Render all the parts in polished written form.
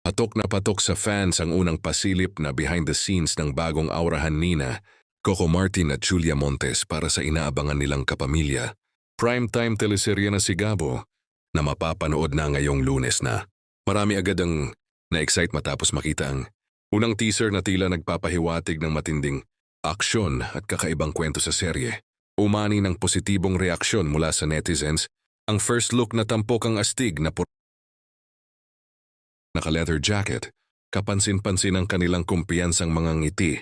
Patok na patok sa fans ang unang pasilip na behind the scenes ng bagong aurahan nina, Coco Martin at Julia Montes para sa inaabangan nilang kapamilya. Primetime teleserye na si Gabo na mapapanood na ngayong Lunes na. Marami agad ang na-excite matapos makita ang unang teaser na tila nagpapahiwatig ng matinding aksyon at kakaibang kwento sa serye. Umani ng positibong reaksyon mula sa netizens, ang first look na tampok ang astig na naka-leather jacket, kapansin-pansin ang kanilang kumpiyansang mga ngiti.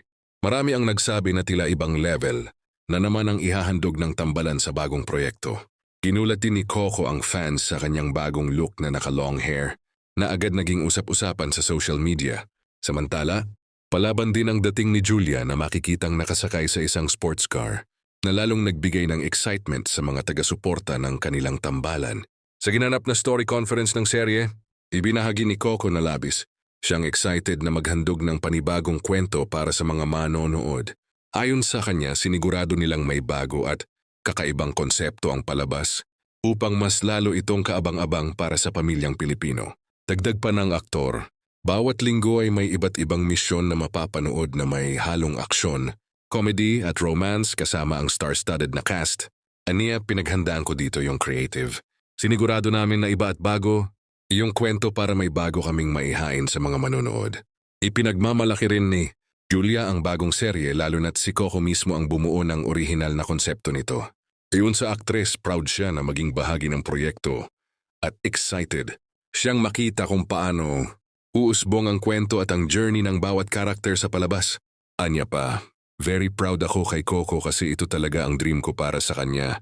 Marami ang nagsabi na tila ibang level na naman ang ihahandog ng tambalan sa bagong proyekto. Ginulat din ni Coco ang fans sa kanyang bagong look na naka-long hair na agad naging usap-usapan sa social media. Samantala, palaban din ang dating ni Julia na makikitang nakasakay sa isang sports car na lalong nagbigay ng excitement sa mga taga-suporta ng kanilang tambalan. Sa ginanap na story conference ng serye, ibinahagi ni Coco na labis siyang excited na maghandog ng panibagong kwento para sa mga manonood. Ayon sa kanya, sinigurado nilang may bago at kakaibang konsepto ang palabas upang mas lalo itong kaabang-abang para sa pamilyang Pilipino. Dagdag pa ng aktor, bawat linggo ay may iba't ibang misyon na mapapanood na may halong aksyon, comedy at romance kasama ang star-studded na cast. Aniya, pinaghandaan ko dito yung creative. Sinigurado namin na iba at bago yung kwento para may bago kaming maihain sa mga manonood. Ipinagmamalaki rin ni Julia ang bagong serye lalo na't si Coco mismo ang bumuo ng orihinal na konsepto nito. Iyon sa aktres, proud siya na maging bahagi ng proyekto at excited siyang makita kung paano uusbong ang kwento at ang journey ng bawat karakter sa palabas. Anya pa, very proud ako kay Coco kasi ito talaga ang dream ko para sa kanya.